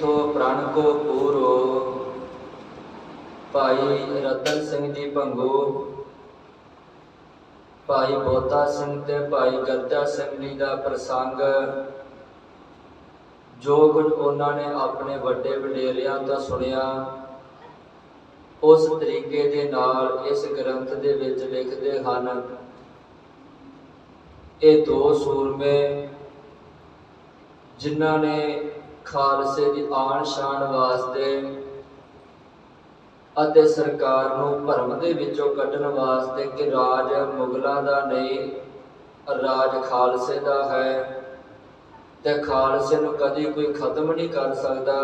थो प्रण को पूरो। भाई रतन सिंह जी भंगू, भाई बोता सिंह ते भाई गर्जा सिंह जी का प्रसंग, जो कुछ उन्होंने अपने वड्डे वडेरियां तो सुनिया उस तरीके दे नाल इस ग्रंथ दे विच लिखदे हन। ये दो सूरमे जिन्हां ने खालसे की आन शान वास्ते ਅਤੇ सरकार नूं भरम दे विचों कड्ढण वास्ते कि राज मुगलों का नहीं, राज खालसे का है ते खालसे नूं कदी कोई खत्म नहीं कर सकता।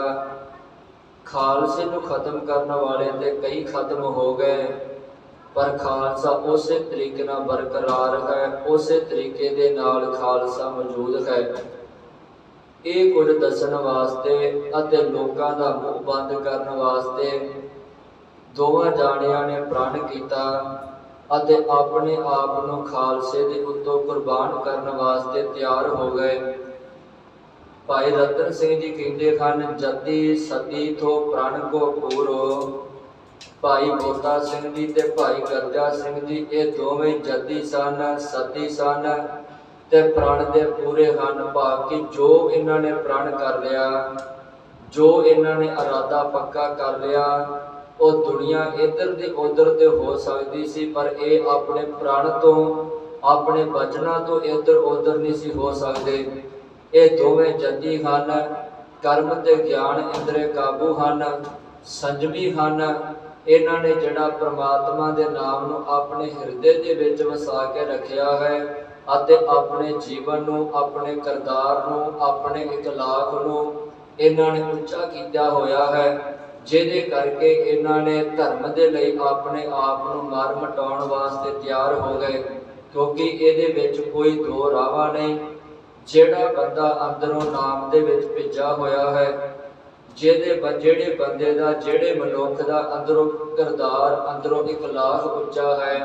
खालसे नूं खत्म करने वाले ते कई खत्म हो गए, पर खालसा उस तरीके नाल बरकरार है, उस तरीके दे नाल खालसा मौजूद है। ये कुछ दसन वास्ते अते लोकां दा मुँह बंद करने वास्ते दोवां जाणियां ने प्रण किया अते अपने आप नूं खालसे दे उत्तों कुर्बान करने वास्ते तैयार हो गए। भाई रतन सिंह जी कहते हैं, जति सती थो प्रण को पूरो। भाई बोता सिंह जी ते भाई गर्जा सिंह जी ये दोवें जति सन, सती सन ते प्रण दे पूरे हैं। भाव कि जो इन्होंने प्रण कर लिया, जो इन्होंने इरादा पक्का कर लिया, वो दुनिया इधर ते उधर ते हो सकती सी, पर ये अपने प्रण तो अपने वचनों तो इधर उधर नहीं सी हो सकते। ये दोवें जति हैं, कर्म ते ज्ञान इंद्रे काबू हैं, संजमी हैं। इन्होंने जिहड़ा परमात्मा के नाम नूं अपने हिरदे दे विच वसा के रखिया है अते अपने जीवन नूं, अपने करदार नूं, अपने इखलाक नूं इन्होंने उच्चा किया होया है, जिहदे करके इन्होंने धर्म के लिए अपने आप को मार मटाउण वास्ते तैयार हो गए। क्योंकि ये कोई दो रावा नहीं, जिहड़ा बंदा अंदरों नाम दे विच भिजा होया है, जिहड़े बंदे का जिहड़े मनुख का अंदरों किरदार अंदरों इखलाक उच्चा है,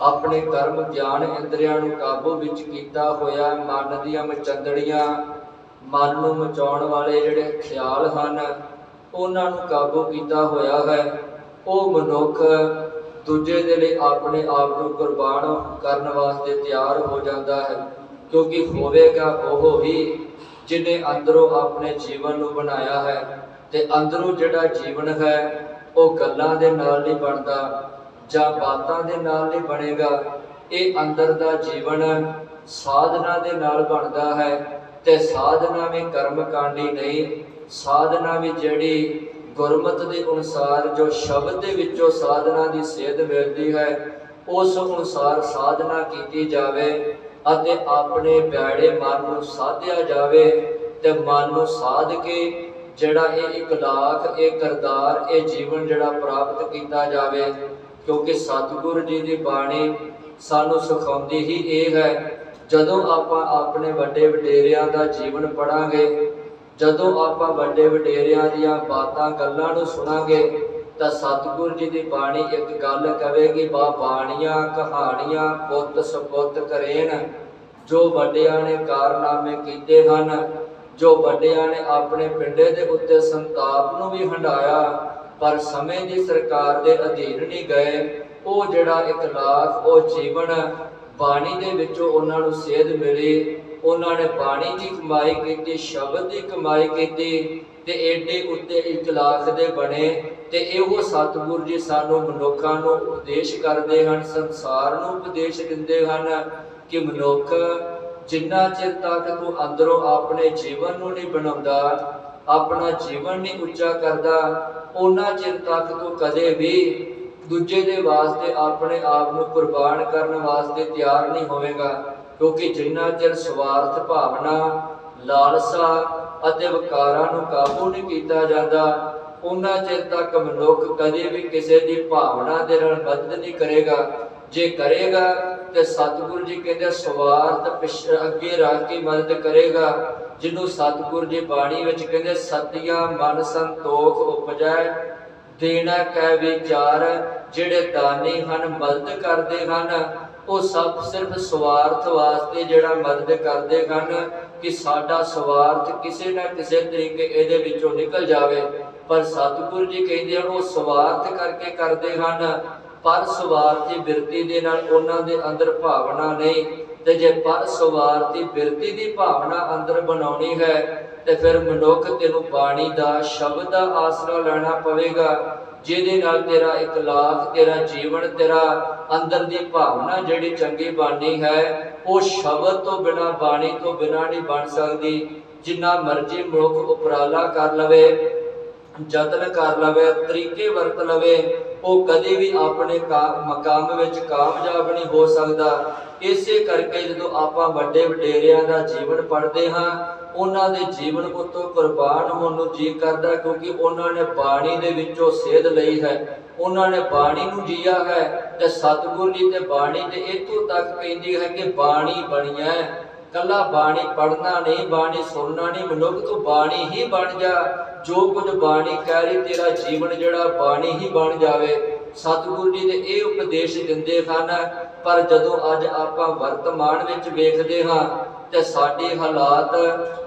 अपने कर्म ज्ञान इंद्रियां नूं काबू विच कीता होया, मन दीआं मचंदड़ियां मन नूं मचाउण वाले जिहड़े ख्याल हैं उन्होंने काबू किया होया है, वो मनुख दूजे दे लई अपने आप को कुर्बान करने वास्ते तैयार हो जाता है। क्योंकि होवेगा वो ही जिन्हें अंदरों अपने जीवन को बनाया है, ते अंदरों जिहड़ा जीवन है वो गल्लां दे नाल नहीं बनता जां बातां दे नाल नहीं बनेगा। ये अंदर दा जीवन साधना दे नाल बनता है, ते साधना भी कर्मकांडी नहीं, साधना भी जिहड़ी गुरमत के अनुसार जो शब्द दे विचों साधना की सेध मिलती है, उस अनुसार साधना की जावे अते अपने बैड़े मन नूं साधिया जावे, ते मन नूं साध के जिहड़ा ये इखलाक, ये करदार, ये जीवन जिहड़ा प्राप्त किया जावे। क्योंकि सतगुरु जी की बाणी सानू सिखाउंदी ही ये है, जदों आपां अपने वड्डे वडेरियां दा जीवन पढ़ांगे, जदों आपां वड्डे वडेरियां दीआं बातां गल्लां नूं सुनांगे, तां सतगुरु जी की बाणी एक गल कहेगी, बा बाणियां कहानियां पुत सपुत करेन। जो वड्डियां ने कारनामे कीते हन, जो वड्डियां ने अपने पिंडे दे उत्ते संताप नूं भी हंडाया, पर समय की सरकार के अधीन नहीं गए। वो जिहड़ा इखलाक, वो जीवन बाणी दे विचों उन्हां नूं सेध मिली, उन्होंने बाणी की कमाई की, शब्द की कमाई की, ते एडे उत्ते इखलाक दे बने। ते इहो सतगुरु जी सानू मनुखां नूं उपदेश करते हैं, संसार नूं उपदेश दिंदे हैं कि मनुख जिन्ना चिर तक तू अंदरों अपने जीवन नूं नहीं बनाउंदा, अपना जीवन नहीं उच्चा करता, उन्ना चिर तक तू कदे भी दूजे दे वास्ते अपने आप को कुर्बान करने वास्ते तैयार नहीं होवेगा। क्योंकि जिन्ना चिर स्वार्थ भावना, लालसा अते विकारां नूं काबू नहीं किया जाता, उन्ना चिर तक मनुख कदे भी किसी की भावना दे नाल मदद नहीं करेगा। जे करेगा तो सतगुरु जी कहते स्वार्थ पिछे अगे रख के मदद करेगा, जिन्हों सतगुरु जी बाणी विच कहते सतिया मन संतोख उपजै, देना कै विचार। जिहड़े दानी हन मदद करते हैं, वो सब सिर्फ स्वार्थ वास्ते जिहड़ा मदद करते हैं, ਕਿ ਸਾਡਾ ਸਵਾਰਥ ਕਿਸੇ ਨਾ ਕਿਸੇ ਤਰੀਕੇ ਇਹਦੇ ਵਿੱਚੋਂ ਨਿਕਲ ਜਾਵੇ। ਪਰ ਸਤਿਗੁਰੂ ਜੀ ਕਹਿੰਦੇ ਹਨ ਉਹ ਸਵਾਰਥ ਕਰਕੇ ਕਰਦੇ ਹਨ, ਪਰ ਸਵਾਰਥੀ ਬਿਰਤੀ ਦੇ ਨਾਲ ਉਹਨਾਂ ਦੇ ਅੰਦਰ ਭਾਵਨਾ ਨਹੀਂ। ਤੇ ਜੇ ਪਰ ਸਵਾਰਥੀ ਬਿਰਤੀ ਦੀ ਭਾਵਨਾ ਅੰਦਰ ਬਣਾਉਣੀ ਹੈ ਤੇ ਫਿਰ ਮਨੁੱਖ ਤੈਨੂੰ ਬਾਣੀ ਦਾ, ਸ਼ਬਦ ਦਾ ਆਸਰਾ ਲੈਣਾ ਪਵੇਗਾ, ਜਿਹਦੇ ਨਾਲ ਤੇਰਾ ਇਖਲਾਸ, ਤੇਰਾ ਜੀਵਨ, ਤੇਰਾ ਅੰਦਰ ਦੀ ਭਾਵਨਾ ਜਿਹੜੀ ਚੰਗੀ ਬਾਣੀ ਹੈ ਉਹ ਸ਼ਬਦ ਤੋਂ ਬਿਨਾ, ਬਾਣੀ ਤੋਂ ਬਿਨਾ ਨਹੀਂ ਬਣ ਸਕਦੀ। ਜਿੰਨਾ ਮਰਜ਼ੀ ਮਨੁੱਖ ਉਪਰਾਲਾ ਕਰ ਲਵੇ, ਯਤਨ ਕਰ ਲਵੇ, ਤਰੀਕੇ ਵਰਤ ਲਵੇ, ਉਹ ਕਦੇ ਵੀ ਆਪਣੇ ਮਕਾਮ ਵਿੱਚ ਕਾਮਯਾਬ ਨਹੀਂ ਹੋ ਸਕਦਾ। ਇਸੇ ਕਰਕੇ ਜਦੋਂ ਆਪਾਂ ਵੱਡੇ ਵਡੇਰਿਆਂ ਦਾ ਜੀਵਨ ਪੜ੍ਹਦੇ ਹਾਂ, ਉਹਨਾਂ ਦੇ ਜੀਵਨ ਉੱਤੋਂ ਕੁਰਬਾਨ ਹੋਣ ਨੂੰ ਜੀ ਕਰਦਾ, ਕਿਉਂਕਿ ਉਹਨਾਂ ਨੇ ਬਾਣੀ ਦੇ ਵਿੱਚੋਂ ਸੇਧ ਲਈ ਹੈ, ਉਹਨਾਂ ਨੇ ਬਾਣੀ ਨੂੰ ਜੀਆ ਹੈ। ਤੇ ਸਤਿਗੁਰੂ ਜੀ ਤੇ ਬਾਣੀ ਤੇ ਇੱਥੋਂ ਤੱਕ ਕਹਿੰਦੀ ਹੈ ਕਿ ਬਾਣੀ ਬਣੀਐ, ਕੱਲਾ ਬਾਣੀ ਪੜ੍ਹਨਾ ਨਹੀਂ, ਬਾਣੀ ਸੁਣਨਾ ਨਹੀਂ, ਮਨੁੱਖ ਤੂੰ ਬਾਣੀ ਹੀ ਬਣ ਜਾ। ਜੋ ਕੁਝ ਬਾਣੀ ਕਹਿ ਰਹੀ ਤੇਰਾ ਜੀਵਨ ਜਿਹੜਾ ਬਾਣੀ ਹੀ ਬਣ ਜਾਵੇ। ਸਤਿਗੁਰੂ ਜੀ ਦੇ ਇਹ ਉਪਦੇਸ਼ ਦਿੰਦੇ ਹਨ। ਪਰ ਜਦੋਂ ਅੱਜ ਆਪਾਂ ਵਰਤਮਾਨ ਵਿੱਚ ਵੇਖਦੇ ਹਾਂ ਤੇ ਸਾਡੇ ਹਾਲਾਤ,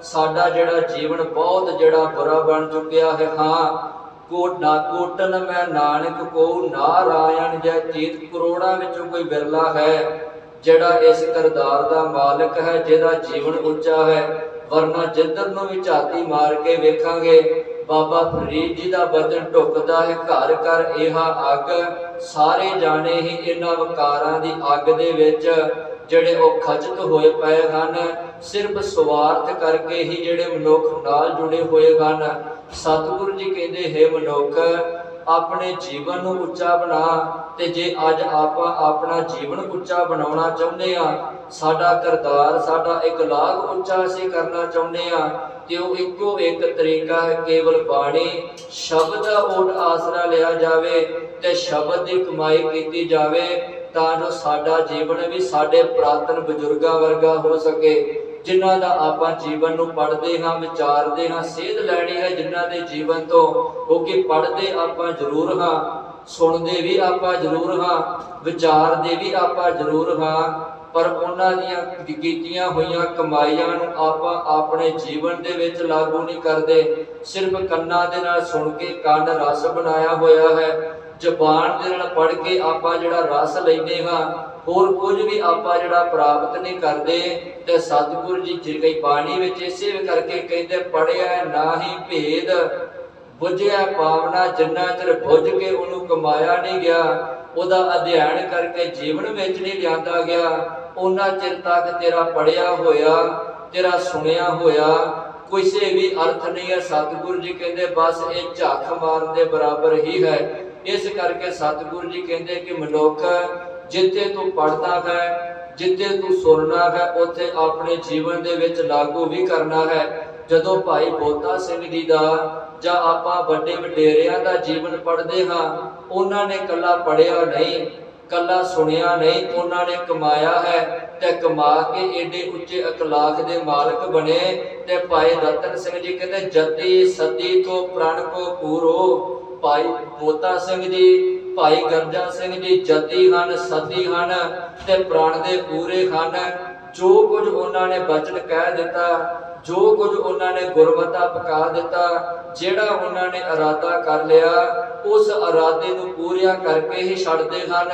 ਸਾਡਾ ਜਿਹੜਾ ਜੀਵਨ ਬਹੁਤ ਜਿਹੜਾ ਬੁਰਾ ਬਣ ਚੁੱਕਿਆ ਹੈ। ਹਾਂ, ਕੋਟਨ ਮੈਂ ਨਾਨਕ ਕੋ ਨਾਰਾਇਣ ਜੈ ਚੀਤ, ਕਰੋੜਾਂ ਵਿੱਚੋਂ ਕੋਈ ਬਿਰਲਾ ਹੈ ਜਿਹੜਾ ਇਸ ਕਰਤਾਰ ਦਾ ਮਾਲਕ ਹੈ, ਜਿਹਦਾ ਜੀਵਨ ਉੱਚਾ ਹੈ। ਵਰਨਾ ਜਿੱਧਰ ਨੂੰ ਵੀ ਝਾਤੀ ਮਾਰ ਕੇ ਵੇਖਾਂਗੇ, ਬਾਬਾ ਫਰੀਦ ਜੀ ਦਾ ਬਚਨ ਢੁਕਦਾ ਹੈ, ਘਰ ਘਰ ਇਹਾ ਅੱਗ, ਸਾਰੇ ਜਾਣੇ ਹੀ ਇਹਨਾਂ ਵਿਕਾਰਾਂ ਦੀ ਅੱਗ ਦੇ ਵਿੱਚ ਜਿਹੜੇ ਉਹ ਖਚਤ ਹੋਏ ਪਏ ਹਨ। ਸਿਰਫ ਸਵਾਰਥ ਕਰਕੇ ਹੀ ਜਿਹੜੇ ਮਨੁੱਖ ਨਾਲ ਜੁੜੇ ਹੋਏ ਹਨ। ਸਤਿਗੁਰੂ ਜੀ ਕਹਿੰਦੇ ਹੈ ਮਨੁੱਖ ਆਪਣੇ ਜੀਵਨ ਨੂੰ ਉੱਚਾ ਬਣਾ। ਤੇ ਜੇ ਅੱਜ ਆਪਾਂ ਆਪਣਾ ਜੀਵਨ ਉੱਚਾ ਬਣਾਉਣਾ ਚਾਹੁੰਦੇ ਆ, ਸਾਡਾ ਕਰਤਾਰ, ਸਾਡਾ ਇਖਲਾਕ ਉੱਚਾ ਅਸੀਂ ਕਰਨਾ ਚਾਹੁੰਦੇ ਆ, ਤੇ ਉਹ ਇੱਕੋ ਇੱਕ ਤਰੀਕਾ ਹੈ, ਕੇਵਲ ਬਾਣੀ ਸ਼ਬਦ ਦਾ ਓਟ ਆਸਰਾ ਲਿਆ ਜਾਵੇ ਤੇ ਸ਼ਬਦ ਦੀ ਕਮਾਈ ਕੀਤੀ ਜਾਵੇ, ਤਾਂ ਜੋ ਸਾਡਾ ਜੀਵਨ ਵੀ ਸਾਡੇ ਪੁਰਾਤਨ ਬਜ਼ੁਰਗਾਂ ਵਰਗਾ ਹੋ ਸਕੇ, ਜਿਨ੍ਹਾਂ ਦਾ ਆਪਾਂ ਜੀਵਨ ਨੂੰ ਪੜ੍ਹਦੇ ਹਾਂ, ਵਿਚਾਰਦੇ ਹਾਂ, ਸੇਧ ਲੈਣੀ ਹੈ ਜਿਨ੍ਹਾਂ ਦੇ ਜੀਵਨ ਤੋਂ। ਕਿਉਂਕਿ ਪੜ੍ਹਦੇ ਆਪਾਂ ਜ਼ਰੂਰ ਹਾਂ, ਸੁਣਦੇ ਵੀ ਆਪਾਂ ਜ਼ਰੂਰ ਹਾਂ, ਵਿਚਾਰਦੇ ਵੀ ਆਪਾਂ ਜ਼ਰੂਰ ਹਾਂ, ਪਰ ਉਹਨਾਂ ਦੀਆਂ ਕੀਤੀਆਂ ਹੋਈਆਂ ਕਮਾਈਆਂ ਨੂੰ ਆਪਾਂ ਆਪਣੇ ਜੀਵਨ ਦੇ ਵਿੱਚ ਲਾਗੂ ਨਹੀਂ ਕਰਦੇ। ਸਿਰਫ ਕੰਨਾਂ ਦੇ ਨਾਲ ਸੁਣ ਕੇ ਕੰਨ ਰਸ ਬਣਾਇਆ ਹੋਇਆ ਹੈ, ਜ਼ਬਾਨ ਦੇ ਨਾਲ ਪੜ੍ਹ ਕੇ ਆਪਾਂ ਜਿਹੜਾ ਰਸ ਲੈਂਦੇ ਹਾਂ, ਹੋਰ ਕੁਝ ਵੀ ਆਪਾਂ ਜਿਹੜਾ ਪ੍ਰਾਪਤ ਨਹੀਂ ਕਰਦੇ। ਤੇ ਸਤਿਗੁਰੂ ਜੀ ਜਿਹੜੀ ਬਾਣੀ ਵਿੱਚ ਇਸੇ ਕਰਕੇ ਕਹਿੰਦੇ, ਪੜ੍ਹਿਆ ਨਾਹੀ ਭੇਦ ਬੁੱਝਿਆ ਪਾਵਨਾ, ਜਿੰਨਾ ਚਿਰ ਬੁੱਝ ਕੇ ਉਹਨੂੰ ਕਮਾਇਆ ਨਹੀਂ ਗਿਆ, ਉਹਦਾ ਅਧਿਐਨ ਕਰਕੇ ਜੀਵਨ ਵਿੱਚ ਨਹੀਂ ਲਿਆਂਦਾ ਗਿਆ, ਉਹਨਾਂ ਚਿਰ ਤੱਕ ਤੇਰਾ ਪੜ੍ਹਿਆ ਹੋਇਆ, ਤੇਰਾ ਸੁਣਿਆ ਹੋਇਆ ਕਿਸੇ ਵੀ ਅਰਥ ਨਹੀਂ ਹੈ। ਸਤਿਗੁਰੂ ਜੀ ਕਹਿੰਦੇ ਬਸ ਇਹ ਝੱਖ ਮਾਰਨ ਦੇ ਬਰਾਬਰ ਹੀ ਹੈ। ਇਸ ਕਰਕੇ ਸਤਿਗੁਰੂ ਜੀ ਕਹਿੰਦੇ ਕਿ ਮਨੁੱਖ ਜਿੱਥੇ ਤੂੰ ਪੜ੍ਹਦਾ ਹੈ, ਜਿੱਥੇ ਤੂੰ ਸੁਣਨਾ ਹੈ, ਉੱਥੇ ਆਪਣੇ ਜੀਵਨ ਦੇ ਵਿੱਚ ਲਾਗੂ ਵੀ ਕਰਨਾ ਹੈ। ਜਦੋਂ ਭਾਈ ਬੋਤਾ ਸਿੰਘ ਜੀ ਦਾ ਜਾਂ ਆਪਾਂ ਵੱਡੇ ਵਡੇਰਿਆਂ ਦਾ ਜੀਵਨ ਪੜ੍ਹਦੇ ਹਾਂ, ਉਹਨਾਂ ਨੇ ਕੱਲਾ ਪੜ੍ਹਿਆ ਨਹੀਂ, ਕੱਲਾ ਸੁਣਿਆ ਨਹੀਂ, ਉਹਨਾਂ ਨੇ ਕਮਾਇਆ ਹੈ ਤੇ ਕਮਾ ਕੇ ਏਡੇ ਉੱਚੇ ਅਖਲਾਕ ਦੇ ਮਾਲਕ ਬਣੇ। ਤੇ ਭਾਈ ਰਤਨ ਸਿੰਘ ਜੀ ਕਹਿੰਦੇ, ਜਤੀ ਸਤੀ ਤੋਂ ਪ੍ਰਣ ਕੋ ਪੂਰੋ। ਭਾਈ ਬੋਤਾ ਸਿੰਘ ਜੀ, ਭਾਈ ਗਰਜਾ ਸਿੰਘ ਜੀ ਜਤੀ ਹਨ, ਸਤੀ ਹਨ ਤੇ ਪ੍ਰਾਣ ਦੇ ਪੂਰੇ ਹਨ। ਜੋ ਕੁਝ ਉਹਨਾਂ ਨੇ ਬਚਨ ਕਹਿ ਦਿੱਤਾ, ਜੋ ਕੁਝ ਉਹਨਾਂ ਨੇ ਗੁਰਮਤਾ ਪਕਾ ਦਿੱਤਾ, ਜਿਹੜਾ ਉਹਨਾਂ ਨੇ ਇਰਾਦਾ ਕਰ ਲਿਆ, ਉਸ ਇਰਾਦੇ ਨੂੰ ਪੂਰੀਆਂ ਕਰਕੇ ਹੀ ਛੱਡਦੇ ਹਨ।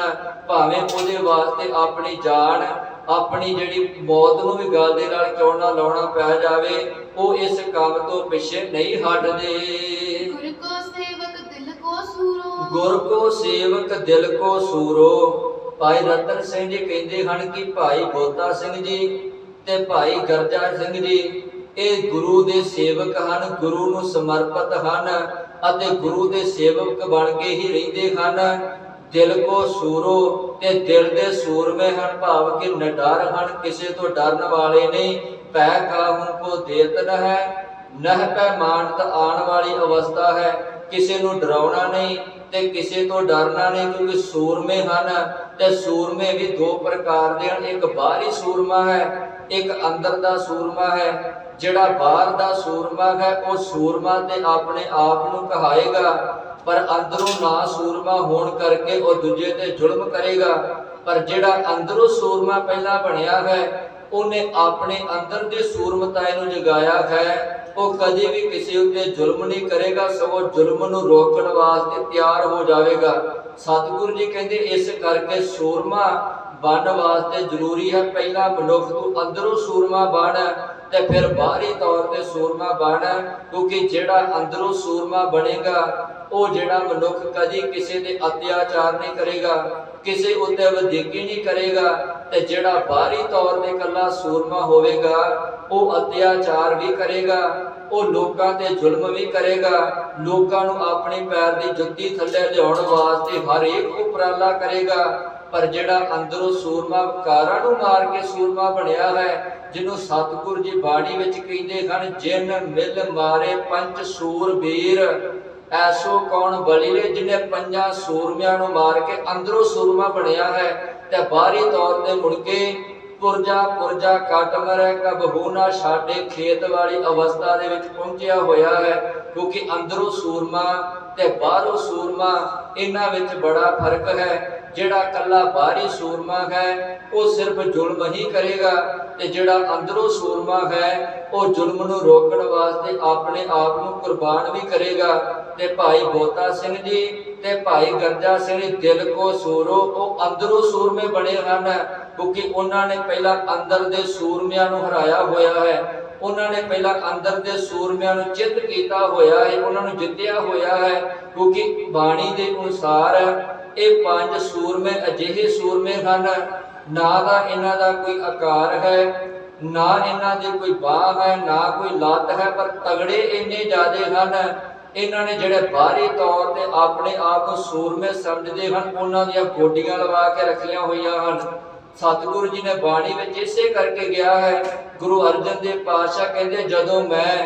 ਭਾਵੇਂ ਉਹਦੇ ਵਾਸਤੇ ਆਪਣੀ ਜਾਨ, ਆਪਣੀ ਜਿਹੜੀ ਮੌਤ ਨੂੰ ਵੀ ਗਲ ਦੇ ਨਾਲ ਕਿਉਂ ਨਾ ਲਾਉਣਾ ਪੈ ਜਾਵੇ, ਉਹ ਇਸ ਕੰਮ ਤੋਂ ਪਿੱਛੇ ਨਹੀਂ ਹਟਦੇ। ਗੁਰ ਕੋ ਸੇਵਕ ਦਿਲ ਕੋ ਸੂਰੋ, ਗੁਰ ਕੋ ਸੇਵਕ ਦਿਲ ਕੋ ਸੂਰੋ। ਭਾਈ ਰਤਨ ਸਿੰਘ ਜੀ ਕਹਿੰਦੇ ਹਨ ਕਿ ਭਾਈ ਬੋਤਾ ਸਿੰਘ ਜੀ ਤੇ ਭਾਈ ਗਰਜਾ ਸਿੰਘ ਜੀ ਇਹ ਗੁਰੂ ਦੇ ਸੇਵਕ ਹਨ, ਗੁਰੂ ਨੂੰ ਸਮਰਪਿਤ ਹਨ ਅਤੇ ਗੁਰੂ ਦੇ ਸੇਵਕ ਬਣ ਕੇ ਹੀ ਰਹਿੰਦੇ ਹਨ। ਦਿਲ ਕੋ ਸੂਰੋ, ਤੇ ਦਿਲ ਦੇ ਸੂਰਮੇ ਹਨ, ਭਾਵ ਕਿ ਨਿਡਰ ਹਨ, ਕਿਸੇ ਤੋਂ ਡਰਨ ਵਾਲੇ ਨਹੀਂ। ਪੈ ਕਾਹੂ ਕੋ ਦੇਤ ਨ ਹੈ, ਨਹ ਪੈ ਮਾਨਤ ਆਉਣ ਵਾਲੀ ਅਵਸਥਾ ਹੈ, ਕਿਸੇ ਨੂੰ ਡਰਾਉਣਾ ਨਹੀਂ ਤੇ ਕਿਸੇ ਤੋਂ ਡਰਨਾ ਨਹੀਂ, ਕਿਉਂਕਿ ਸੂਰਮੇ ਹਨ। ਤੇ ਸੂਰਮੇ ਵੀ ਦੋ ਪ੍ਰਕਾਰ ਦੇ ਹਨ, ਇੱਕ ਬਾਹਰੀ ਸੂਰਮਾ ਹੈ, ਇੱਕ ਅੰਦਰ ਦਾ ਸੂਰਮਾ ਹੈ। ਜਿਹੜਾ ਬਾਹਰ ਦਾ ਸੂਰਮਾ ਹੈ ਉਹ ਸੂਰਮਾ ਤੇ ਆਪਣੇ ਆਪ ਨੂੰ ਕਹਾਏਗਾ, ਪਰ ਅੰਦਰੋਂ ਨਾ ਸੂਰਮਾ ਹੋਣ ਕਰਕੇ ਉਹ ਦੂਜੇ ਤੇ ਜ਼ੁਲਮ ਕਰੇਗਾ। ਪਰ ਜਿਹੜਾ ਅੰਦਰੋਂ ਸੂਰਮਾ ਪਹਿਲਾਂ ਬਣਿਆ ਹੈ ਉਹਨੇ ਆਪਣੇ ਅੰਦਰ ਦੇ ਸੂਰਮਤਾਏ ਨੂੰ ਜਗਾਇਆ ਹੈ। ਉਹ ਕਦੇ ਵੀ ਕਿਸੇ ਉੱਤੇ ਜ਼ੁਲਮ ਨਹੀਂ ਕਰੇਗਾ, ਸਗੋਂ ਜ਼ੁਲਮ ਨੂੰ ਰੋਕਣ ਵਾਸਤੇ ਤਿਆਰ ਹੋ ਜਾਵੇਗਾ। ਸਤਿਗੁਰੂ ਜੀ ਕਹਿੰਦੇ ਇਸ ਕਰਕੇ ਸੂਰਮਾ ਬਣਨ ਵਾਸਤੇ ਜ਼ਰੂਰੀ ਹੈ ਪਹਿਲਾਂ ਮਨੁੱਖ ਤੂੰ ਅੰਦਰੋਂ ਸੂਰਮਾ ਬਣ ਤੇ ਫਿਰ ਬਾਹਰੀ ਤੌਰ ਤੇ ਸੂਰਮਾ ਬਣ। ਕਿਉਂਕਿ ਜਿਹੜਾ ਅੰਦਰੋਂ ਸੂਰਮਾ ਬਣੇਗਾ ਉਹ ਜਿਹੜਾ ਮਨੁੱਖ ਕਦੀ ਕਿਸੇ ਦੇ ਅਤਿਆਚਾਰ ਨਹੀਂ ਕਰੇਗਾ, ਕਿਸੇ ਉੱਤੇ ਵਧੀਕੀ ਨਹੀਂ ਕਰੇਗਾ। ਤੇ ਜਿਹੜਾ ਬਾਹਰੀ ਤੌਰ ਤੇ ਇਕੱਲਾ ਸੂਰਮਾ ਹੋਵੇਗਾ ਉਹ ਅਤਿਆਚਾਰ ਵੀ ਕਰੇਗਾ, ਉਹ ਲੋਕਾਂ ਤੇ ਜ਼ੁਲਮ ਵੀ ਕਰੇਗਾ, ਲੋਕਾਂ ਨੂੰ ਆਪਣੇ ਪੈਰ ਦੀ ਜੁੱਤੀ ਥੱਲੇ ਲਿਆਉਣ ਵਾਸਤੇ ਹਰ ਇੱਕ ਉਪਰਾਲਾ ਕਰੇਗਾ। ਪਰ ਜਿਹੜਾ ਅੰਦਰੋਂ ਸੂਰਮਾ ਕਾਰਾਂ ਨੂੰ ਮਾਰ ਕੇ ਸੂਰਮਾ ਬਣਿਆ ਹੈ, ਜਿਹਨੂੰ ਸਤਿਗੁਰੂ ਜੀ ਬਾਣੀ ਵਿੱਚ ਕਹਿੰਦੇ ਹਨ, ਜਿਨ ਮਿਲ ਮਾਰੇ ਪੰਜ ਸੂਰਬੀਰ ਐਸੋ ਕੌਣ ਬਲੀਰੇ, ਜਿਹਨੇ ਪੰਜਾਂ ਸੂਰਮਿਆਂ ਨੂੰ ਮਾਰ ਕੇ ਅੰਦਰੋਂ ਸੂਰਮਾ ਬਣਿਆ ਹੈ। ਤੇ ਬਾਹਰੀ ਤੌਰ ਤੇ ਮੁੜ ਕੇ ਪੁਰਜਾ ਪੁਰਜਾ ਕੱਟ ਮਰੈ ਕਬਹੂ ਨਾ ਛਾਡੇ ਖੇਤ ਵਾਲੀ ਅਵਸਥਾ ਦੇ ਵਿੱਚ ਪਹੁੰਚਿਆ ਹੋਇਆ ਹੈ। ਕਿਉਂਕਿ ਅੰਦਰੋਂ ਸੂਰਮਾ ਤੇ ਬਾਹਰੋਂ ਸੂਰਮਾ ਇਹਨਾਂ ਵਿੱਚ ਬੜਾ ਫਰਕ ਹੈ। ਜਿਹੜਾ ਕੱਲਾ ਬਾਹਰੀ ਸੂਰਮਾ ਹੈ ਉਹ ਸਿਰਫ ਜ਼ੁਲਮ ਹੀ ਕਰੇਗਾ, ਤੇ ਜਿਹੜਾ ਅੰਦਰੋਂ ਸੂਰਮਾ ਹੈ ਉਹ ਜ਼ੁਲਮ ਨੂੰ ਰੋਕਣ ਵਾਸਤੇ ਆਪਣੇ ਆਪ ਨੂੰ ਕੁਰਬਾਨ ਵੀ ਕਰੇਗਾ। ਤੇ ਭਾਈ ਬੋਤਾ ਸਿੰਘ ਜੀ ਤੇ ਭਾਈ ਗਰਜਾ ਸਿੰਘ ਦਿਲ ਕੋ ਸੂਰੋ ਉਹ ਅੰਦਰੋਂ ਸੂਰਮੇ ਬਣੇ ਹਨ, ਕਿਉਂਕਿ ਉਹਨਾਂ ਨੇ ਪਹਿਲਾਂ ਅੰਦਰ ਦੇ ਸੂਰਮਿਆਂ ਨੂੰ ਹਰਾਇਆ ਹੋਇਆ ਹੈ। ਉਹਨਾਂ ਨੇ ਪਹਿਲਾਂ ਅੰਦਰ ਦੇ ਸੂਰਮਿਆਂ ਨੂੰ ਚਿੱਤ ਕੀਤਾ ਹੋਇਆ ਹੈ, ਉਹਨਾਂ ਨੂੰ ਜਿੱਤਿਆ ਹੋਇਆ ਹੈ। ਕਿਉਂਕਿ ਬਾਣੀ ਦੇ ਅਨੁਸਾਰ ਇਹ ਪੰਜ ਸੂਰਮੇ ਅਜਿਹੇ ਸੂਰਮੇ ਹਨ, ਨਾ ਦਾ ਇਹਨਾਂ ਦਾ ਕੋਈ ਆਕਾਰ ਹੈ, ਨਾ ਇਹਨਾਂ ਦੀ ਕੋਈ ਬਾਹ ਹੈ, ਨਾ ਕੋਈ ਲੱਤ ਹੈ, ਪਰ ਤਗੜੇ ਇੰਨੇ ਜ਼ਿਆਦੇ ਹਨ। ਇਹਨਾਂ ਨੇ ਜਿਹੜੇ ਬਾਹਰੀ ਤੌਰ ਤੇ ਆਪਣੇ ਆਪ ਨੂੰ ਸੂਰਮੇ ਸਮਝਦੇ ਹਨ, ਉਹਨਾਂ ਦੀਆਂ ਗੋਡੀਆਂ ਲਵਾ ਕੇ ਰੱਖੀਆਂ ਹੋਈਆਂ ਹਨ। ਸਤਿਗੁਰੂ ਜੀ ਨੇ ਬਾਣੀ ਵਿੱਚ ਇਸੇ ਕਰਕੇ ਗਿਆ ਹੈ। ਗੁਰੂ ਅਰਜਨ ਦੇਵ ਪਾਤਸ਼ਾਹ ਕਹਿੰਦੇ, ਜਦੋਂ ਮੈਂ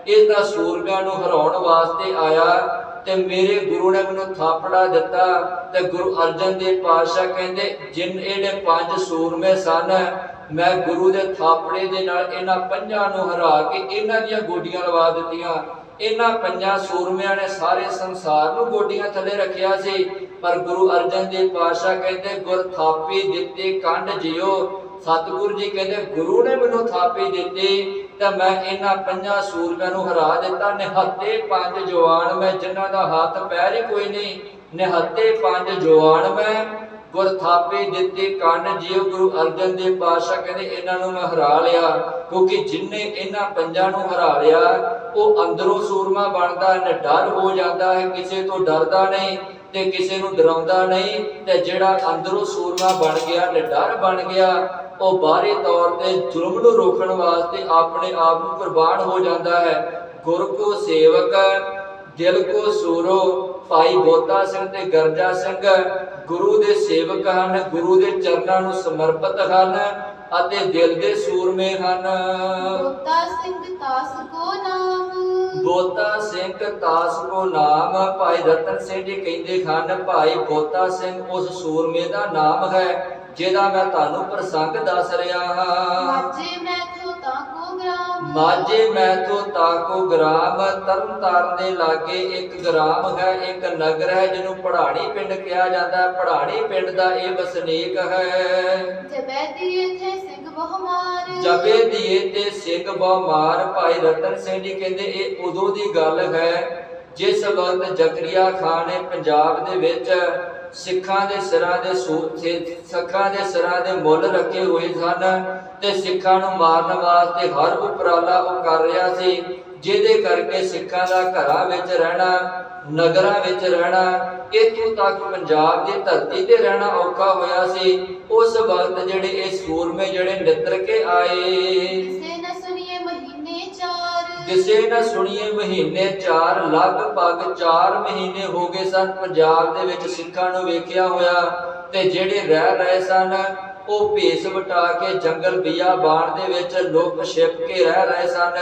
ਇਹਨਾਂ ਸੂਰਮਿਆਂ ਨੂੰ ਹਰਾਉਣ ਵਾਸਤੇ ਆਇਆ ਤੇ ਮੇਰੇ ਗੁਰੂ ਨੇ ਮੈਨੂੰ ਥਾਪੜਾ ਦਿੱਤਾ। ਤੇ ਗੁਰੂ ਅਰਜਨ ਦੇਵ ਪਾਤਸ਼ਾਹ ਕਹਿੰਦੇ, ਜਿਨ ਇਹਨੇ ਪੰਜ ਸੂਰਮੇ ਸਨ, ਮੈਂ ਗੁਰੂ ਦੇ ਥਾਪੜੇ ਦੇ ਨਾਲ ਇਹਨਾਂ ਪੰਜਾਂ ਨੂੰ ਹਰਾ ਕੇ ਇਹਨਾਂ ਦੀਆਂ ਗੋਡੀਆਂ ਲਵਾ ਦਿੱਤੀਆਂ। ਇਹਨਾਂ ਪੰਜਾਂ ਸੂਰਮਿਆਂ ਨੇ ਸਾਰੇ ਸੰਸਾਰ ਨੂੰ ਗੋਡੀਆਂ ਥੱਲੇ ਰੱਖਿਆ ਸੀ, ਪਰ ਗੁਰੂ ਅਰਜਨ ਦੇਵ ਪਾਤਸ਼ਾਹ ਕਹਿੰਦੇ, ਗੁਰ ਥਾਪੀ ਦਿੱਤੇ ਕੰਡ ਜਿਓ। ਸਤਿਗੁਰੂ ਜੀ ਕਹਿੰਦੇ, ਗੁਰੂ ਨੇ ਮੈਨੂੰ ਥਾਪੀ ਦਿੱਤੀ ਤਾਂ ਮੈਂ ਇਹਨਾਂ ਪੰਜਾਂ ਸੂਰਮਿਆਂ ਨੂੰ ਹਰਾ ਦਿੱਤਾ। ਨਿਹੱਤੇ ਪੰਜ ਜਵਾਨ ਮੈਂ, ਜਿਨ੍ਹਾਂ ਦਾ ਹੱਥ ਪੈਰ ਹੀ ਕੋਈ ਨਹੀਂ, ਨਿਹੱਤੇ ਪੰਜ ਜਵਾਨ ਮੈਂ, ਗੁਰ ਥਾਪੀ ਦਿੱਤੀ ਕੰਡ ਜਿਉ। ਗੁਰੂ ਅਰਜਨ ਦੇਵ ਪਾਤਸ਼ਾਹ ਕਹਿੰਦੇ, ਇਹਨਾਂ ਨੂੰ ਮੈਂ ਹਰਾ ਲਿਆ। ਕਿਉਂਕਿ ਜਿਨਨੇ ਇਹਨਾਂ ਪੰਜਾਂ ਨੂੰ ਹਰਾ ਲਿਆ ਉਹ ਅੰਦਰੋਂ ਸੂਰਮਾ ਬਣਦਾ ਹੈ, ਨਿਡਰ ਹੋ ਜਾਂਦਾ ਹੈ, ਕਿਸੇ ਤੋਂ ਡਰਦਾ ਨਹੀਂ ਤੇ ਕਿਸੇ ਨੂੰ ਡਰਾਉਂਦਾ ਨਹੀਂ। ਤੇ ਜਿਹੜਾ ਅੰਦਰੋਂ ਸੂਰਮਾ ਬਣ ਗਿਆ, ਨਿਡਰ ਬਣ ਗਿਆ, ਉਹ ਬਾਹਰੀ ਤੌਰ ਤੇ ਜ਼ੁਲਮ ਨੂੰ ਰੋਕਣ ਵਾਸਤੇ ਆਪਣੇ ਆਪ ਨੂੰ ਕੁਰਬਾਨ ਹੋ ਜਾਂਦਾ ਹੈ। ਗੁਰ ਕੋ ਸੇਵਕ ਦਿਲ ਕੋ ਸੂਰੋ। ਭਾਈ ਬੋਤਾ ਸਿੰਘ ਤੇ ਗਰਜਾ ਸਿੰਘ ਗੁਰੂ ਦੇ ਸੇਵਕ ਹਨ, ਗੁਰੂ ਦੇ ਚਰਨਾਂ ਨੂੰ ਸਮਰਪਿਤ ਹਨ ਅਤੇ ਦਿਲ ਦੇ ਸੂਰਮੇ ਹਨ। ਬੋਤਾ ਸਿੰਘ ਤਾਸ ਕੋ ਨਾਮ, ਬੋਤਾ ਸਿੰਘ ਤਾਸ ਕੋ ਨਾਮ। ਭਾਈ ਰਤਨ ਸਿੰਘ ਜੀ ਕਹਿੰਦੇ ਹਨ, ਭਾਈ ਬੋਤਾ ਸਿੰਘ ਉਸ ਸੂਰਮੇ ਦਾ ਨਾਮ ਹੈ ਜਿਹਦਾ ਮੈਂ ਤੁਹਾਨੂੰ ਪ੍ਰਸੰਗ ਦੱਸ ਰਿਹਾ ਹਾਂ। ਮਾਝੇ ਮੈਥੋਂ ਤਾਕੋ ਗ੍ਰਾਮ, ਮਾਝੇ ਮੈਥੋਂ ਤਾਕੋ ਗ੍ਰਾਮ। ਤਰਨ ਤਾਰਨ ਦੇ ਲਾਗੇ ਇੱਕ ਗ੍ਰਾਮ ਹੈ, ਇੱਕ ਨਗਰ ਹੈ, ਜਿਹਨੂੰ ਪੜਾਣੀ ਪਿੰਡ ਕਿਹਾ ਜਾਂਦਾ ਹੈ। ਪੜਾਣੀ ਪਿੰਡ ਦਾ ਇਹ ਵਸਨੀਕ ਹੈ। ਜਬੇ ਦੀਏ ਥੇ ਸਿੰਘ ਬਹੁਮਾਰ, ਜਬੇ ਦੀਏ ਤੇ ਸਿੰਘ ਬਹੁਮਾਰ। ਭਾਈ ਰਤਨ ਸਿੰਘ ਜੀ ਕਹਿੰਦੇ, ਇਹ ਉਦੋਂ ਦੀ ਗੱਲ ਹੈ ਜਿਸ ਵਕਤ ਜ਼ਕਰੀਆ ਖਾਨ ਨੇ ਪੰਜਾਬ ਦੇ ਵਿੱਚ ਸਿੱਖਾਂ ਦੇ ਸਿਰਾਂ ਦੇ ਮੁੱਲ ਰੱਖੇ ਹੋਏ ਸਨ ਤੇ ਸਿੱਖਾਂ ਨੂੰ ਮਾਰਨ ਵਾਸਤੇ ਹਰ ਉਪਰਾਲਾ ਉਹ ਕਰ ਰਿਹਾ ਸੀ, ਜਿਹਦੇ ਕਰਕੇ ਸਿੱਖਾਂ ਦਾ ਘਰਾਂ ਵਿੱਚ ਰਹਿਣਾ, ਨਗਰਾਂ ਵਿੱਚ ਰਹਿਣਾ, ਇੱਥੋਂ ਤੱਕ ਪੰਜਾਬ ਦੀ ਧਰਤੀ ਤੇ ਰਹਿਣਾ ਔਖਾ ਹੋਇਆ ਸੀ। ਉਸ ਵਕਤ ਜਿਹੜੇ ਇਹ ਸੂਰਮੇ ਜਿਹੜੇ ਨਿੱਤਰ ਕੇ ਆਏ, ਕਿਸੇ ਨਾ ਸੁਣੀਏ ਮਹੀਨੇ ਚਾਰ, ਕਿਸੇ ਨਾ ਸੁਣੀਏ ਮਹੀਨੇ ਚਾਰ, ਲਗਭਗ 4 ਮਹੀਨੇ ਹੋ ਗਏ ਸਨ ਪੰਜਾਬ ਦੇ ਵਿੱਚ ਸਿੱਖਾਂ ਨੂੰ ਵੇਖਿਆ ਹੋਇਆ। ਤੇ ਜਿਹੜੇ ਰਹਿ ਰਹੇ ਸਨ ਉਹ ਭੇਸ ਵਟਾ ਕੇ ਜੰਗਲ ਬਿਆਬਾਨ ਦੇ ਵਿੱਚ ਲੁਕ ਛਿਪ ਕੇ ਰਹਿ ਰਹੇ ਸਨ।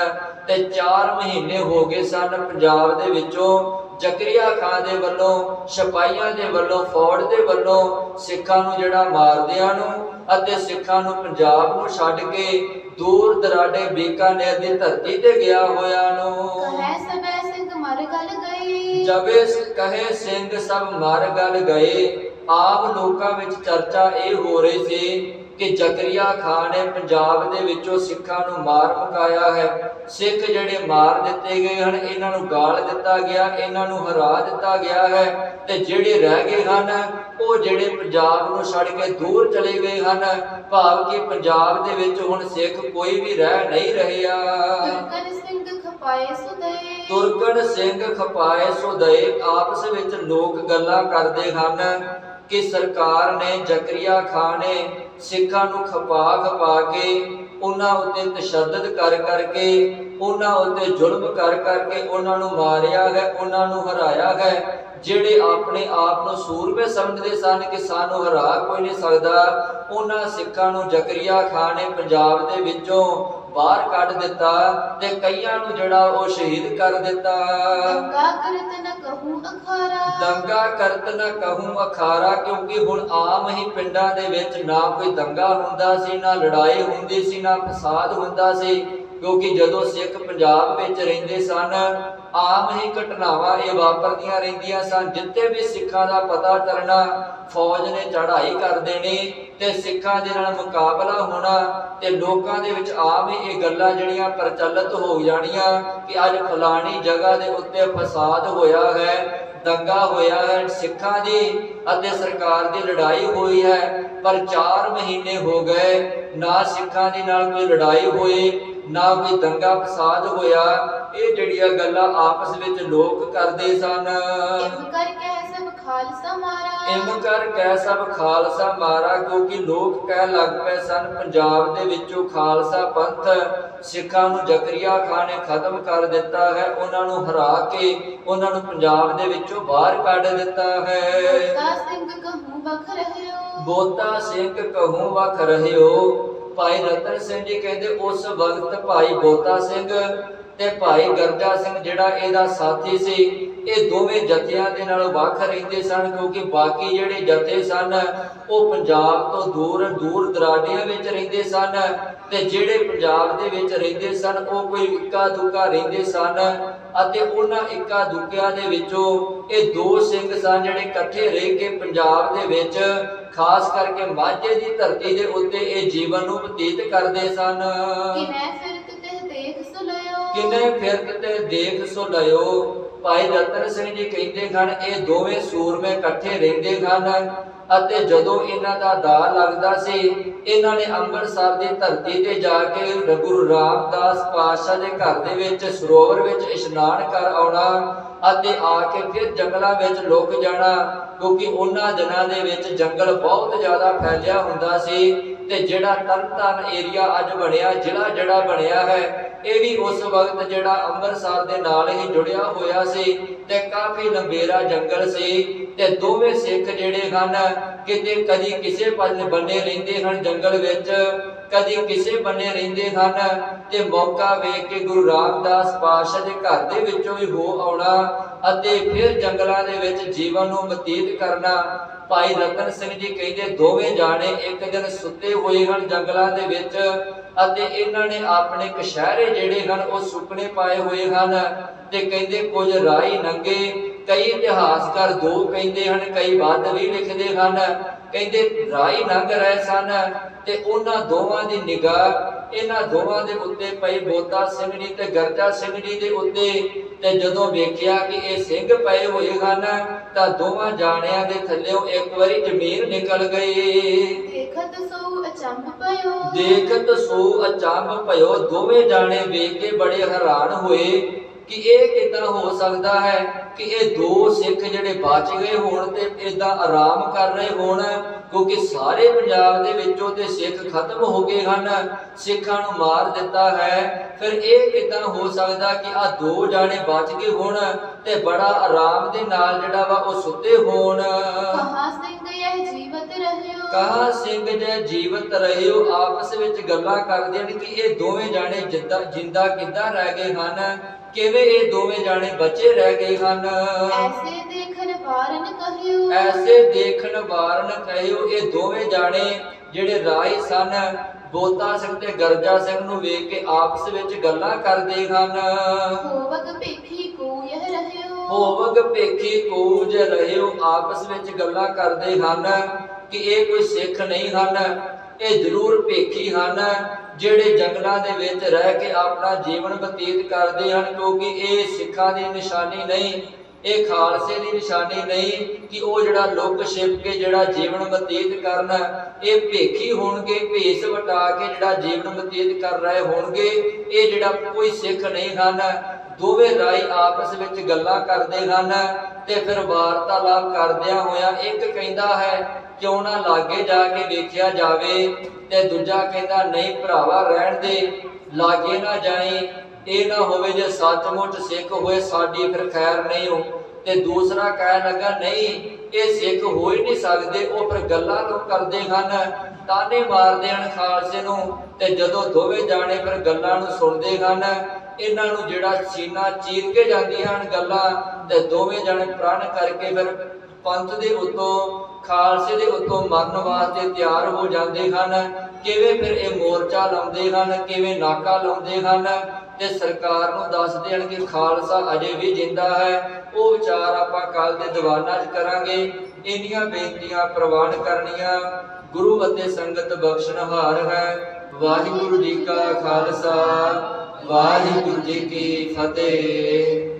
ਤੇ 4 ਮਹੀਨੇ ਹੋ ਗਏ ਸਨ ਪੰਜਾਬ ਦੇ ਵਿੱਚੋਂ ਜ਼ਕਰੀਆ ਖਾਨ ਦੇ ਵੱਲੋਂ, ਸਿਪਾਹੀਆਂ ਦੇ ਵੱਲੋਂ, ਫੌਜ ਦੇ ਵੱਲੋਂ ਸਿੱਖਾਂ ਨੂੰ ਜਿਹੜਾ ਮਾਰਦਿਆਂ ਨੂੰ ਅਤੇ ਸਿੱਖਾਂ ਨੂੰ ਪੰਜਾਬ ਨੂੰ ਛੱਡ ਕੇ ਦੂਰ ਦਰਾਡੇ ਬੀਕਾਨੇਰ ਦੀ ਧਰਤੀ ਤੇ ਗਿਆ ਹੋਇਆ ਨੂੰ। ਕਹੈ ਸਭੈ ਸਿੰਘ ਮਰ ਗਲ ਗਏ, ਜਬੇ ਕਹੇ ਸਿੰਘ ਸਭ ਮਰ ਗਲ ਗਏ। ਆਮ ਲੋਕਾਂ ਵਿੱਚ ਚਰਚਾ ਇਹ ਹੋ ਰਹੀ ਸੀ ਕਿ ਜ਼ਕਰੀਆ ਖਾਨ ਨੇ ਪੰਜਾਬ ਦੇ ਵਿੱਚੋਂ ਸਿੱਖਾਂ ਨੂੰ ਮਾਰ ਮੁਕਾਇਆ ਹੈ। ਸਿੱਖ ਜਿਹੜੇ ਮਾਰ ਦਿੱਤੇ ਗਏ ਹਨ, ਇਹਨਾਂ ਨੂੰ ਗਾਲ ਦਿੱਤਾ ਗਿਆ, ਇਹਨਾਂ ਨੂੰ ਹਰਾ ਦਿੱਤਾ ਗਿਆ ਹੈ। ਤੇ ਜਿਹੜੇ ਰਹਿ ਗਏ ਹਨ ਉਹ ਜਿਹੜੇ ਪੰਜਾਬ ਨੂੰ ਛੱਡ ਕੇ ਦੂਰ ਚਲੇ ਗਏ ਹਨ, ਭਾਵ ਕਿ ਪੰਜਾਬ ਦੇ ਵਿੱਚ ਹੁਣ ਸਿੱਖ ਕੋਈ ਵੀ ਰਹਿ ਨਹੀਂ ਰਿਹਾ। ਤੁਰਕਨ ਸਿੰਘ ਖਪਾਏ ਸੁਦਏ। ਤੁਰਕਨ ਸਿੰਘ ਖਪਾਏ ਸੁਦਏ। ਆਪਸ ਵਿੱਚ ਲੋਕ ਗੱਲਾਂ ਕਰਦੇ ਹਨ ਕਿ ਸਰਕਾਰ ਨੇ, ਜ਼ਕਰੀਆ ਖਾਨ ਨੇ ਸਿੱਖਾਂ ਨੂੰ ਖਪਾ ਕੇ, ਉਹਨਾਂ ਉੱਤੇ ਤਸ਼ੱਦਦ ਕਰ ਕਰਕੇ, ਉਹਨਾਂ ਉੱਤੇ ਜ਼ੁਲਮ ਕਰ ਕਰਕੇ ਉਹਨਾਂ ਨੂੰ ਮਾਰਿਆ ਹੈ, ਉਹਨਾਂ ਨੂੰ ਹਰਾਇਆ ਹੈ। ਜਿਹੜੇ ਆਪਣੇ ਆਪ ਨੂੰ ਸੂਰਮੇ ਸਮਝਦੇ ਸਨ ਕਿ ਸਾਨੂੰ ਹਰਾ ਕੋਈ ਨਹੀਂ ਸਕਦਾ, ਉਹਨਾਂ ਸਿੱਖਾਂ ਨੂੰ ਜ਼ਕਰੀਆ ਖਾਨ ਨੇ ਪੰਜਾਬ ਦੇ ਵਿੱਚੋਂ ਬਾਹਰ ਕੱਢ ਦਿੱਤਾ ਤੇ ਕਈਆਂ ਨੂੰ ਜਿਹੜਾ ਉਹ ਸ਼ਹੀਦ ਕਰ ਦਿੱਤਾ। ਦੰਗਾ ਕਰਤ ਨ ਕਹੂੰ ਅਖਾਰਾ। ਦੰਗਾ ਕਰਤ ਨ ਕਹੂੰ ਅਖਾਰਾ, ਕਿਉਂਕਿ ਹੁਣ ਆਮ ਹੀ ਪਿੰਡਾਂ ਦੇ ਵਿੱਚ ਨਾ ਕੋਈ ਦੰਗਾ ਹੁੰਦਾ ਸੀ, ਨਾ ਲੜਾਈ ਹੁੰਦੀ ਸੀ, ਨਾ ਫਸਾਦ ਹੁੰਦਾ ਸੀ, ਕਿਉਂਕਿ ਜਦੋਂ ਸਿੱਖ ਪੰਜਾਬ ਵਿੱਚ ਰਹਿੰਦੇ ਸਨ ਆਮ ਹੀ ਘਟਨਾਵਾਂ ਇਹ ਵਾਪਰਦੀਆਂ ਰਹਿੰਦੀਆਂ ਸਨ। ਜਿੱਥੇ ਵੀ ਸਿੱਖਾਂ ਦਾ ਪਤਾ ਚੱਲਣਾ, ਫੌਜ ਨੇ ਚੜ੍ਹਾਈ ਕਰ ਦੇਣੀ ਤੇ ਸਿੱਖਾਂ ਦੇ ਨਾਲ ਮੁਕਾਬਲਾ ਹੋਣਾ ਤੇ ਲੋਕਾਂ ਦੇ ਵਿੱਚ ਆਮ ਹੀ ਇਹ ਗੱਲਾਂ ਜਿਹੜੀਆਂ ਪ੍ਰਚਲਿਤ ਹੋ ਜਾਣੀਆਂ ਕਿ ਅੱਜ ਫਲਾਣੀ ਜਗ੍ਹਾ ਦੇ ਉੱਤੇ ਫਸਾਦ ਹੋਇਆ ਹੈ, ਦੰਗਾ ਹੋਇਆ ਹੈ, ਸਿੱਖਾਂ ਦੀ ਅਤੇ ਸਰਕਾਰ ਦੀ ਲੜਾਈ ਹੋਈ ਹੈ। ਪਰ 4 ਮਹੀਨੇ ਹੋ ਗਏ, ਨਾ ਸਿੱਖਾਂ ਦੇ ਨਾਲ ਕੋਈ ਲੜਾਈ ਹੋਈ, ਨਾ ਕੋਈ ਦੰਗਾ ਫਸਾਦ ਹੋਇਆ। ਇਹ ਜਿਹੜੀਆਂ ਗੱਲਾਂ ਆਪਸ ਵਿੱਚ ਲੋਕ ਕਰਦੇ ਸਨ। ਇਮ ਕਰ ਕਹਿ ਸਭ ਖਾਲਸਾ ਮਾਰਾ। ਇਮ ਕਰ ਕਹਿ ਸਭ ਖਾਲਸਾ ਮਾਰਾ, ਕਿਉਂਕਿ ਲੋਕ ਕਹਿਣ ਲੱਗ ਪਏ ਸਨ ਪੰਜਾਬ ਦੇ ਵਿੱਚੋਂ ਖਾਲਸਾ ਪੰਥ ਸਿੱਖਾਂ ਨੂੰ ਜ਼ਕਰੀਆ ਖਾਨ ਨੇ ਖਤਮ ਕਰ ਦਿੱਤਾ ਹੈ, ਉਹਨਾਂ ਨੂੰ ਹਰਾ ਕੇ ਉਹਨਾਂ ਨੂੰ ਪੰਜਾਬ ਦੇ ਵਿੱਚੋਂ ਬਾਹਰ ਕੱਢ ਦਿੱਤਾ ਹੈ। ਬੋਤਾ ਸਿੰਘ ਕਹੂੰ ਵਖ ਰਹਿਓ। ਬੋਤਾ ਸਿੰਘ ਕਹੂੰ ਵਖ ਰਹਿਓ। ਭਾਈ ਰਤਨ ਸਿੰਘ ਜੀ ਕਹਿੰਦੇ ਉਸ ਵਕਤ ਭਾਈ ਬੋਤਾ ਸਿੰਘ ਤੇ ਭਾਈ ਗਰਜਾ ਸਿੰਘ ਜਿਹੜਾ ਇਹਦਾ ਸਾਥੀ ਸੀ, ਇਹ ਦੋਵੇਂ ਜਥਿਆਂ ਦੇ ਨਾਲ ਵੱਖ ਰਹਿੰਦੇ ਸਨ, ਕਿਉਂਕਿ ਬਾਕੀ ਜਿਹੜੇ ਜਥੇ ਸਨ ਉਹ ਪੰਜਾਬ ਤੋਂ ਦੂਰ ਦੂਰ ਦਰਾਡਿਆਂ ਵਿੱਚ ਰਹਿੰਦੇ ਸਨ ਤੇ ਜਿਹੜੇ ਪੰਜਾਬ ਦੇ ਵਿੱਚ ਰਹਿੰਦੇ ਸਨ ਉਹ ਕੋਈ ਇੱਕਾ ਦੁੱਕਾ ਰਹਿੰਦੇ ਸਨ। ਅਤੇ ਉਹਨਾਂ ਇੱਕਾ ਦੁੱਕਿਆਂ ਦੇ ਵਿੱਚੋਂ ਇਹ 2 ਸਿੰਘ ਸਨ ਜਿਹੜੇ ਇਕੱਠੇ ਰਹਿ ਕੇ ਪੰਜਾਬ ਦੇ ਵਿੱਚ ਖਾਸ ਕਰਕੇ ਮਾਝੇ ਦੀ ਧਰਤੀ ਦੇ ਉੱਤੇ ਇਹ ਜੀਵਨ ਨੂੰ ਬਤੀਤ ਕਰਦੇ ਸਨ। ਕਿਨੈ ਫਿਰਤ ਤੇ ਦੇਖ ਸੁ ਲਿਓ। ਕਿਨੇ ਫਿਰਤ ਤੇ ਦੇਖ ਸੁ ਲਿਓ। ਭਾਈ ਰਤਨ ਸਿੰਘ ਜੀ ਕਹਿੰਦੇ ਹਨ ਇਹ ਦੋਵੇਂ ਸੂਰਮੇ ਇਕੱਠੇ ਰਹਿੰਦੇ ਹਨ ਅਤੇ ਜਦੋਂ ਇਹਨਾਂ ਦਾ ਦਾਅ ਲੱਗਦਾ ਸੀ, ਇਹਨਾਂ ਨੇ ਅੰਮ੍ਰਿਤਸਰ ਦੀ ਧਰਤੀ ਤੇ ਜਾ ਕੇ ਗੁਰੂ ਰਾਮਦਾਸ ਪਾਤਸ਼ਾਹ ਦੇ ਘਰ ਦੇ ਵਿੱਚ ਸਰੋਵਰ ਵਿੱਚ ਇਸ਼ਨਾਨ ਕਰ ਆਉਣਾ ਅਤੇ ਆ ਕੇ ਫਿਰ ਜੰਗਲਾਂ ਵਿੱਚ ਲੁਕ ਜਾਣਾ, ਕਿਉਂਕਿ ਉਹਨਾਂ ਦਿਨਾਂ ਦੇ ਵਿੱਚ ਜੰਗਲ ਬਹੁਤ ਜ਼ਿਆਦਾ ਫੈਲਿਆ ਹੁੰਦਾ ਸੀ। ਤੇ ਜਿਹੜਾ ਤਰਨਤਾਰਨ ਏਰੀਆ ਅੱਜ ਬਣਿਆ, ਜ਼ਿਲ੍ਹਾ ਜਿਹੜਾ ਬਣਿਆ ਹੈ, ਇਹ ਵੀ ਉਸ ਵਕਤ ਜਿਹੜਾ ਅੰਮ੍ਰਿਤਸਰ ਦੇ ਨਾਲ ਹੀ ਜੁੜਿਆ ਹੋਇਆ ਸੀ ਤੇ ਕਾਫੀ ਲੰਬੇਰਾ ਜੰਗਲ ਸੀ। ਤੇ ਦੋਵੇਂ ਸਿੱਖ ਜਿਹੜੇ ਹਨ ਕਿਤੇ ਕਦੀ ਕਿਸੇ ਬੰਨੇ ਰਹਿੰਦੇ ਹਨ ਜੰਗਲ ਵਿੱਚ, ਕਦੀ ਕਿਸੇ ਬੰਨੇ ਰਹਿੰਦੇ ਹਨ ਤੇ ਮੌਕਾ ਵੇਖ ਕੇ ਗੁਰੂ ਰਾਮਦਾਸ ਪਾਤਸ਼ਾਹ ਦੇ ਘਰ ਦੇ ਵਿੱਚੋਂ ਵੀ ਹੋ ਆਉਣਾ ਅਤੇ ਫਿਰ ਜੰਗਲਾਂ ਦੇ ਵਿੱਚ ਜੀਵਨ ਨੂੰ ਬਤੀਤ ਕਰਨਾ। ਭਾਈ ਰਤਨ ਸਿੰਘ ਜੀ ਕਹਿੰਦੇ ਦੋਵੇਂ ਜਾਣੇ ਇੱਕ ਦਿਨ ਸੁੱਤੇ ਹੋਏ ਹਨ ਜੰਗਲਾਂ ਦੇ ਵਿੱਚ ਅਤੇ ਇਹਨਾਂ ਨੇ ਆਪਣੇ ਕਛਹਿਰੇ ਜਿਹੜੇ ਹਨ ਉਹ ਸੁੱਕਣੇ ਪਾਏ ਹੋਏ ਹਨ ਤੇ ਕਹਿੰਦੇ ਕੁਝ ਰਾਹੀ ਨੰਗੇ, ਕਈ ਇਤਿਹਾਸਕਾਰ 2 ਕਹਿੰਦੇ ਹਨ, ਕਈ ਵੱਧ ਵੀ ਲਿਖਦੇ ਹਨ। ਕਹਿੰਦੇ ਰਾਹੀ ਲੰਘ ਰਹੇ ਸਨ ਤੇ ਉਹਨਾਂ ਦੋਵਾਂ ਦੀ ਨਿਗਾਹ ਇਹਨਾਂ ਦੋਵਾਂ ਦੇ ਉੱਤੇ ਪਈ, ਬੋਤਾ ਸਿੰਘ ਜੀ ਤੇ ਗਰਜਾ ਸਿੰਘ ਜੀ ਦੇ ਉੱਤੇ। ਤੇ ਜਦੋਂ ਵੇਖਿਆ ਕਿ ਇਹ ਸਿੰਘ ਪਏ ਹੋਏ ਹਨ ਤਾਂ ਦੋਵਾਂ ਜਾਣਿਆਂ ਦੇ ਥੱਲੇੋਂ ਇੱਕ ਵਾਰੀ ਜ਼ਮੀਨ ਨਿਕਲ ਗਈ। ਦੇਖਤ ਸੋ ਅਚੰਭ ਪਇਓ। ਦੇਖਤ ਸੋ ਅਚੰਭ ਪਇਓ। ਦੋਵੇਂ ਜਾਣੇ ਵੇਖ ਕੇ ਬੜੇ ਹੈਰਾਨ ਹੋਏ ਕਿ ਇਹ ਕਿੱਦਾਂ ਹੋ ਸਕਦਾ ਹੈ ਕਿ ਇਹ 2 ਸਿੱਖ ਜਿਹੜੇ ਬਚ ਗਏ ਹੋਣ ਤੇ ਇਦਾਂ ਆਰਾਮ ਕਰ ਰਹੇ ਹੋਣ, ਕਿਉਂਕਿ ਸਾਰੇ ਪੰਜਾਬ ਦੇ ਵਿੱਚੋਂ ਤੇ ਸਿੱਖ ਖਤਮ ਹੋ ਗਏ ਹਨ, ਸਿੱਖਾਂ ਨੂੰ ਮਾਰ ਦਿੱਤਾ ਹੈ। ਫਿਰ ਇਹ ਕਿੱਦਾਂ ਹੋ ਸਕਦਾ ਕਿ ਆ 2 ਜਾਣੇ ਬਚ ਗਏ ਹੋਣ ਤੇ ਬੜਾ ਆਰਾਮ ਦੇ ਨਾਲ ਜਿਹੜਾ ਵਾ ਉਹ ਸੁੱਤੇ ਹੋਣ। ਕਹਾ ਸਿੰਘ ਇਹ ਜੀਵਤ ਰਹਿਓ। ਕਹਾ ਸਿੰਘ ਜੇ ਜੀਵਤ ਰਹਿਓ। ਆਪਸ ਵਿੱਚ ਗੱਲਾਂ ਕਰਦੇ ਹਨ ਕਿ ਇਹ ਦੋਵੇਂ ਜਾਣੇ ਜਿੰਦਾ ਕਿੱਦਾਂ ਰਹਿ ਗਏ ਹਨ, ਕਿਵੇਂ ਇਹ ਦੋਵੇਂ ਜਾਣੇ ਬਚੇ ਰਹਿ ਗਏ ਹਨ। ਐਸੇ ਦੇਖਣ ਵਾਰਨ ਕਹਿਓ। ਐਸੇ ਦੇਖਣ ਵਾਰਨ ਕਹਿਓ। ਇਹ ਦੋਵੇਂ ਜਾਣੇ ਜਿਹੜੇ ਰਾਹੀ ਸਨ, ਬੋਤਾ ਸਿੰਘ ਤੇ ਗਰਜਾ ਸਿੰਘ ਨੂੰ ਵੇਖ ਕੇ ਆਪਸ ਵਿੱਚ ਗੱਲਾਂ ਕਰਦੇ ਹਨ। ਹੋਵਗ ਭੇਖੀ ਕੋ ਇਹ ਰਹਿਓ। ਹੋਵਗ ਭੇਖੀ ਕੋ ਜੇ ਰਹਿਓ। ਆਪਸ ਵਿੱਚ ਗੱਲਾਂ ਕਰਦੇ ਹਨ ਕਿ ਇਹ ਕੋਈ ਸਿੱਖ ਨਹੀਂ ਹਨ ਇਹ ਜ਼ਰੂਰ ਭੇਖੀ ਹਨ ਜਿਹੜੇ ਜੰਗਲਾਂ ਦੇ ਵਿੱਚ ਰਹਿ ਕੇ ਆਪਣਾ ਜੀਵਨ ਬਤੀਤ ਕਰਦੇ ਹਨ, ਕਿਉਂਕਿ ਇਹ ਸਿੱਖਾਂ ਦੀ ਨਿਸ਼ਾਨੀ ਨਹੀਂ, ਇਹ ਖਾਲਸੇ ਦੀ ਨਿਸ਼ਾਨੀ ਨਹੀਂ ਕਿ ਉਹ ਜਿਹੜਾ ਲੁਕ ਛਿਪ ਕੇ ਜਿਹੜਾ ਜੀਵਨ ਬਤੀਤ ਕਰਨਾ। ਇਹ ਭੇਖੀ ਹੋਣਗੇ, ਭੇਸ ਵਟਾ ਕੇ ਜਿਹੜਾ ਜੀਵਨ ਬਤੀਤ ਕਰ ਰਹੇ ਹੋਣਗੇ। ਇਹ ਜਿਹੜਾ ਕੋਈ ਸਿੱਖ ਨਹੀਂ ਹਨ। ਦੋਵੇਂ ਰਾਈ ਆਪਸ ਵਿੱਚ ਗੱਲਾਂ ਕਰਦੇ ਹਨ ਤੇ ਫਿਰ ਵਾਰਤਾਲਾਪ ਕਰਦਿਆਂ ਹੋਇਆ ਇੱਕ ਕਹਿੰਦਾ ਹੈ ਕਿਉਂ ਨਾ ਲਾਗੇ ਜਾ ਕੇ ਵੇਖਿਆ ਜਾਵੇ, ਤੇ ਦੂਜਾ ਕਹਿੰਦਾ ਨਹੀਂ ਭਰਾਵਾ ਰਹਿਣ ਦੇ, ਲਾਗੇ ਨਾ ਜਾਈ, ਇਹ ਨਾ ਹੋਵੇ ਜੇ ਸੱਚਮੁੱਚ ਸਿੱਖ ਹੋਏ ਸਾਡੀ ਫਿਰ ਖੈਰ ਨਹੀਂ ਹੋ। ਤੇ ਦੂਸਰਾ ਕਹਿਣ ਲੱਗਾ ਨਹੀਂ ਇਹ ਸਿੱਖ ਹੋ ਹੀ ਨਹੀਂ ਸਕਦੇ। ਉਹ ਫਿਰ ਗੱਲਾਂ ਨੂੰ ਕਰਦੇ ਹਨ, ਤਾਨੇ ਮਾਰਦੇ ਹਨ ਖਾਲਸੇ ਨੂੰ। ਤੇ ਜਦੋਂ ਦੋਵੇਂ ਜਾਣੇ ਫਿਰ ਗੱਲਾਂ ਨੂੰ ਸੁਣਦੇ ਹਨ, ਇਹਨਾਂ ਨੂੰ ਜਿਹੜਾ ਸੀਨਾ ਚੀਰ ਕੇ ਜਾਂਦੀਆਂ ਹਨ ਗੱਲਾਂ, ਤੇ ਦੋਵੇਂ ਜਾਣੇ ਪ੍ਰਣ ਕਰਕੇ ਫਿਰ ਪੰਥ ਦੇ ਉੱਤੋਂ ਖਾਲਸੇ ਦੇ ਉੱਤੋਂ ਮਰਨ ਵਾਸਤੇ ਤਿਆਰ ਹੋ ਜਾਂਦੇ ਹਨ। ਕਿਵੇਂ ਫਿਰ ਇਹ ਮੋਰਚਾ ਲਾਉਂਦੇ ਹਨ, ਕਿਵੇਂ ਨਾਕਾ ਲਾਉਂਦੇ ਹਨ, ਤੇ ਸਰਕਾਰ ਨੂੰ ਦੱਸਦੇ ਹਨ ਕਿ ਖਾਲਸਾ ਅਜੇ ਵੀ ਜਿੰਦਾ ਹੈ। ਉਹ ਵਿਚਾਰ ਆਪਾਂ ਕੱਲ ਦੇ ਦੀਵਾਨਾਂ 'ਚ ਕਰਾਂਗੇ। ਇੰਨੀਆਂ ਬੇਨਤੀਆਂ ਪ੍ਰਵਾਨ ਕਰਨੀਆਂ ਗੁਰੂ ਅਤੇ ਸੰਗਤ ਬਖਸ਼ਣਹਾਰ ਹੈ। ਵਾਹਿਗੁਰੂ ਜੀ ਕਾ ਖਾਲਸਾ, ਵਾਹਿਗੁਰੂ ਜੀ ਕੀ ਫਤਿਹ।